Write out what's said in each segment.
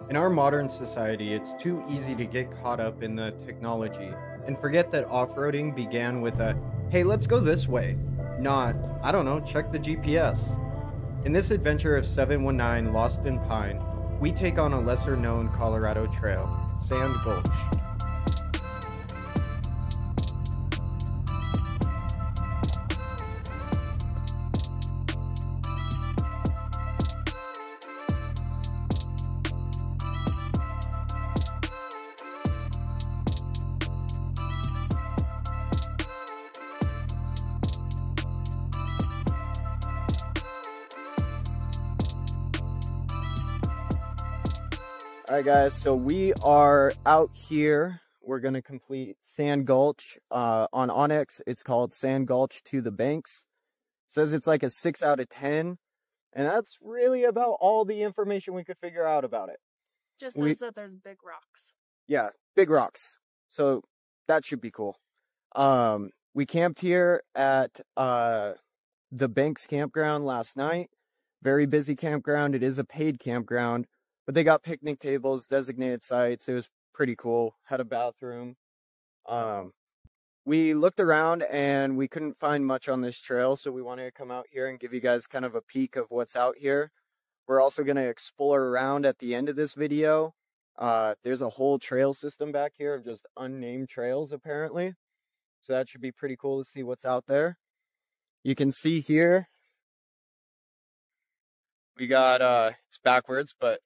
In our modern society, it's too easy to get caught up in the technology and forget that off-roading began with a, hey, let's go this way, not, I don't know, check the GPS. In this adventure of 719 Lost in Pine, we take on a lesser-known Colorado trail, Sand Gulch. Alright guys, so we are out here. We're going to complete Sand Gulch. On Onyx, it's called Sand Gulch to the Banks. It says it's like a 6 out of 10. And that's really about all the information we could figure out about it. Just says that there's big rocks. Yeah, big rocks. So that should be cool. We camped here at the Banks campground last night. Very busy campground. It is a paid campground. But they got picnic tables, designated sites. It was pretty cool. Had a bathroom. We looked around and we couldn't find much on this trail, so we wanted to come out here and give you guys kind of a peek of what's out here. We're also going to explore around at the end of this video. There's a whole trail system back here of just unnamed trails, apparently. So that should be pretty cool to see what's out there. You can see here, we got, it's backwards, but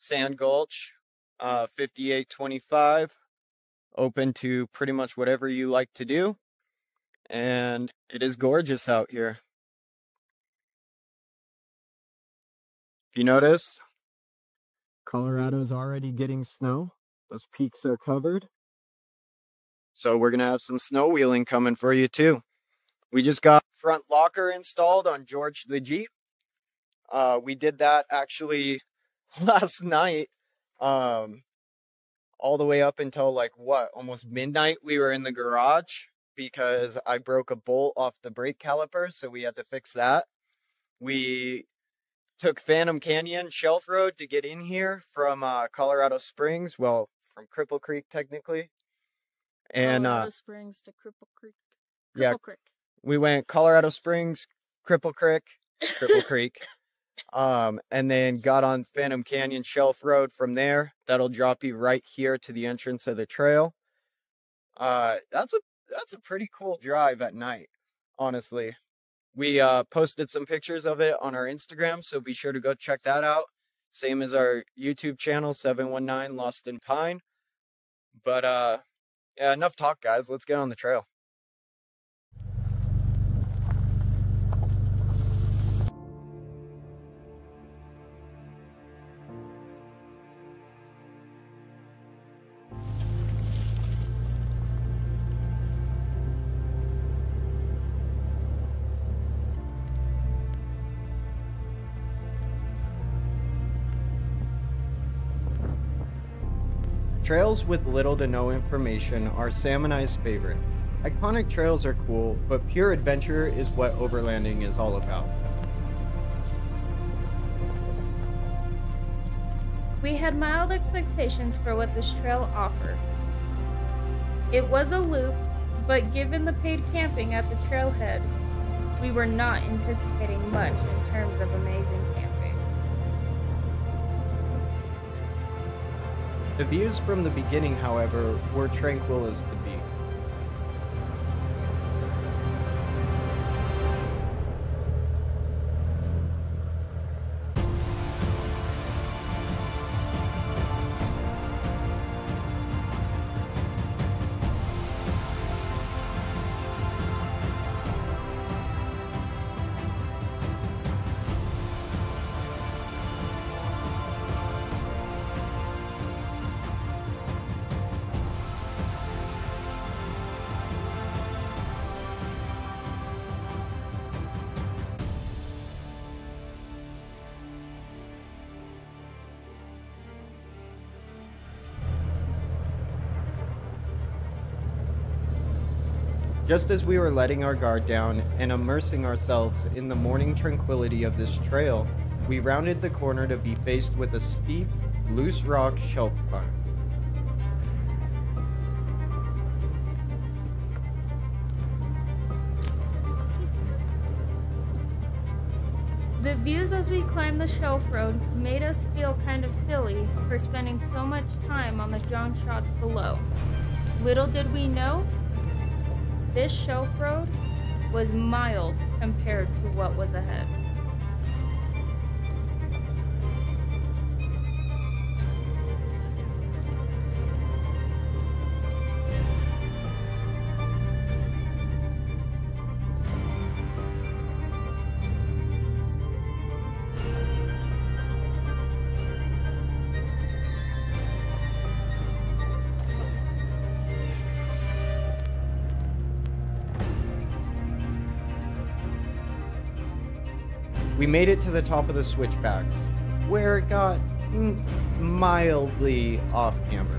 Sand Gulch, 5825, open to pretty much whatever you like to do, and it is gorgeous out here. If you notice, Colorado's already getting snow. Those peaks are covered. So we're going to have some snow wheeling coming for you too. We just got front locker installed on George the Jeep. We did that actually last night, all the way up until like what, almost midnight. We were in the garage because I broke a bolt off the brake caliper, so we had to fix that. We took Phantom Canyon Shelf Road to get in here from Colorado Springs, well, from Cripple Creek technically, and Colorado Springs to Cripple Creek. Creek. We went Colorado Springs, Cripple Creek, and then got on Phantom Canyon Shelf Road from there. That'll drop you right here to the entrance of the trail. That's a pretty cool drive at night, honestly. We posted some pictures of it on our Instagram, so be sure to go check that out. Same as our YouTube channel, 719 Lost in Pine. But yeah, enough talk, guys. Let's get on the trail. Trails with little to no information are Sam and I's favorite. Iconic trails are cool, but pure adventure is what overlanding is all about. We had mild expectations for what this trail offered. It was a loop, but given the paid camping at the trailhead, we were not anticipating much in terms of amazing camping. The views from the beginning, however, were tranquil as could be. Just as we were letting our guard down and immersing ourselves in the morning tranquility of this trail, we rounded the corner to be faced with a steep, loose rock shelf climb. The views as we climbed the shelf road made us feel kind of silly for spending so much time on the junk shots below. Little did we know, this shelf road was mild compared to what was ahead. We made it to the top of the switchbacks, where it got mildly off-camber.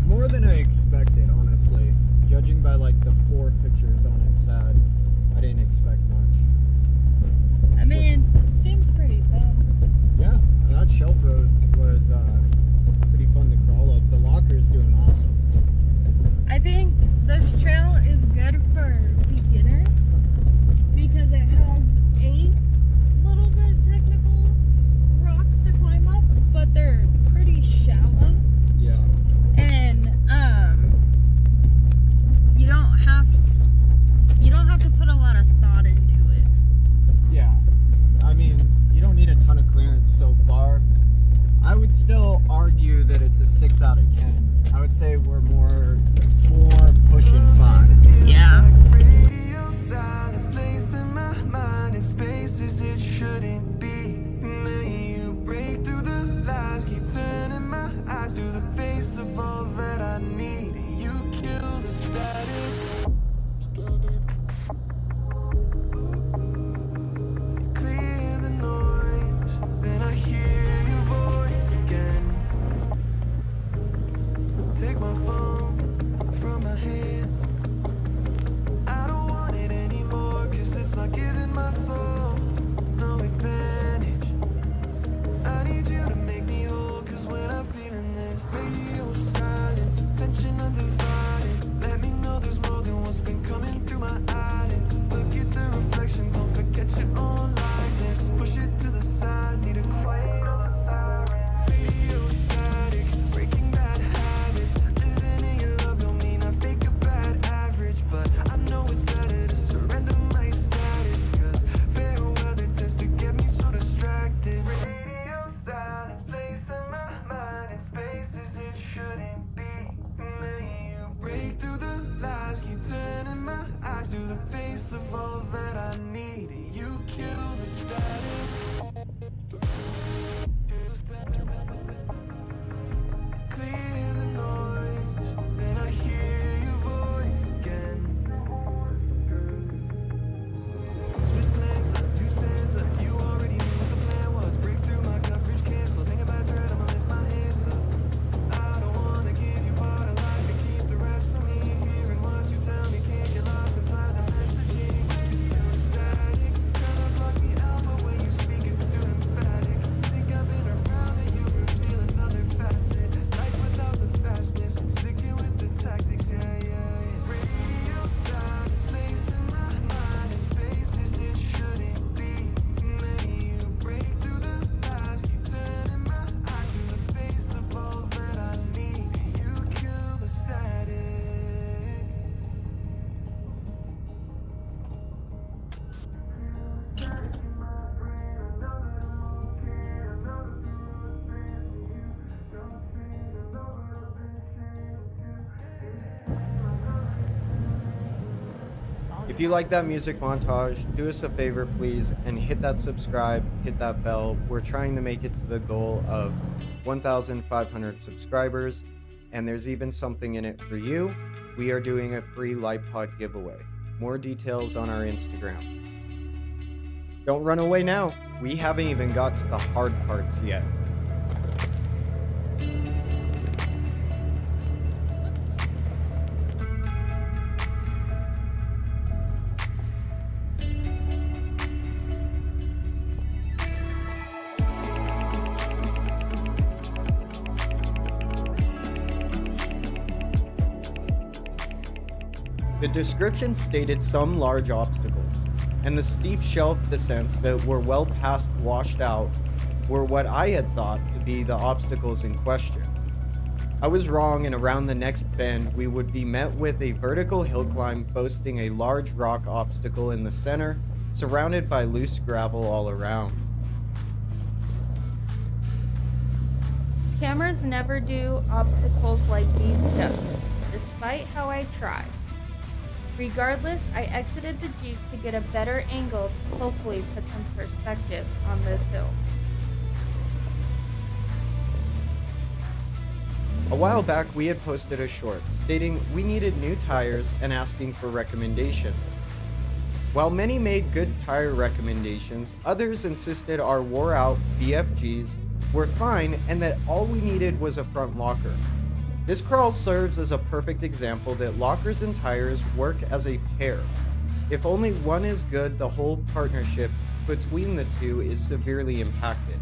More than I expected, honestly. Judging by like the 4 pictures Onyx had, I didn't expect much. I mean, it seems pretty fun. Yeah, that shelf road was pretty fun to crawl up. The locker's doing awesome. I think this trail is good for beginners because it has a little bit technical rocks to climb up, but they're pretty shallow. Yeah. And you don't have to put a lot of thought into it. Yeah. I mean, you don't need a ton of clearance so far. I would still argue that it's a 6 out of 10. I would say we're more pushing 5. Yeah. Take my phone from my hands. I don't want it anymore, 'cause it's not giving my soul no advantage. I need you to make me whole, 'cause when I'm feeling this radio silence, attention undivided, let me know there's more. If you like that music montage, do us a favor, please, and hit that subscribe, hit that bell. We're trying to make it to the goal of 1,500 subscribers, and there's even something in it for you. We are doing a free LiPod giveaway. More details on our Instagram. Don't run away now. We haven't even got to the hard parts yet. The description stated some large obstacles, and the steep shelf descents that were well past washed out were what I had thought to be the obstacles in question. I was wrong, and around the next bend we would be met with a vertical hill climb boasting a large rock obstacle in the center, surrounded by loose gravel all around. Cameras never do obstacles like these justice, despite how I try. Regardless, I exited the Jeep to get a better angle to hopefully put some perspective on this hill. A while back we had posted a short stating we needed new tires and asking for recommendations. While many made good tire recommendations, others insisted our wore out BFGs were fine and that all we needed was a front locker. This crawl serves as a perfect example that lockers and tires work as a pair. If only one is good, the whole partnership between the two is severely impacted.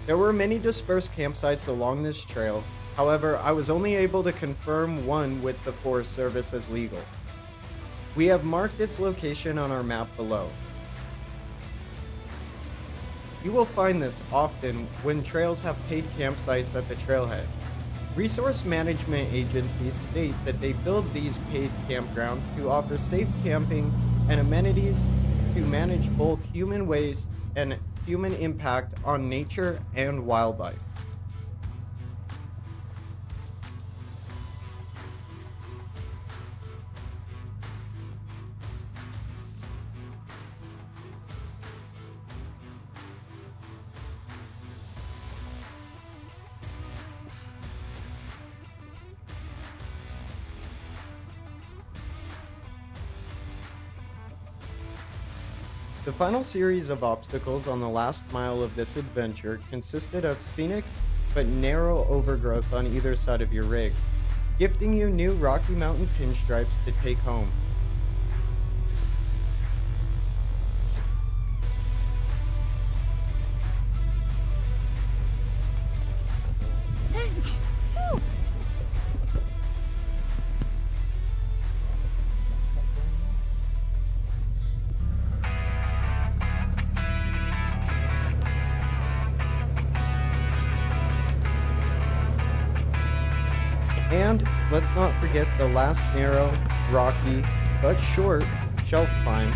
There were many dispersed campsites along this trail. However, I was only able to confirm one with the Forest Service as legal. We have marked its location on our map below. You will find this often when trails have paid campsites at the trailhead. Resource management agencies state that they build these paid campgrounds to offer safe camping and amenities to manage both human waste and human impact on nature and wildlife. The final series of obstacles on the last mile of this adventure consisted of scenic but narrow overgrowth on either side of your rig, gifting you new Rocky Mountain pinstripes to take home. And let's not forget the last narrow, rocky, but short shelf climb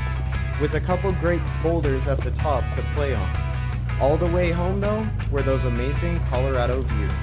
with a couple great boulders at the top to play on. All the way home though were those amazing Colorado views.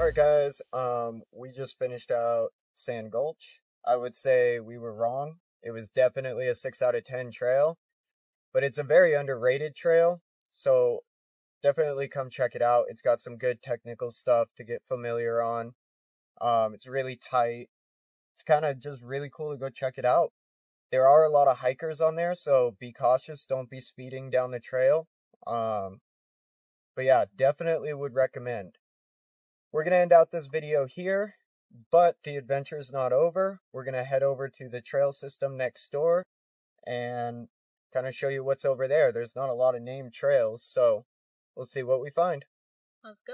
Alright guys, we just finished out Sand Gulch. I would say we were wrong. It was definitely a 6 out of 10 trail, but it's a very underrated trail, so definitely come check it out. It's got some good technical stuff to get familiar on. It's really tight. It's kind of just really cool to go check it out. There are a lot of hikers on there, so be cautious. Don't be speeding down the trail. But yeah, definitely would recommend. We're going to end out this video here, but the adventure is not over. We're going to head over to the trail system next door and kind of show you what's over there. There's not a lot of named trails, so we'll see what we find. Let's go.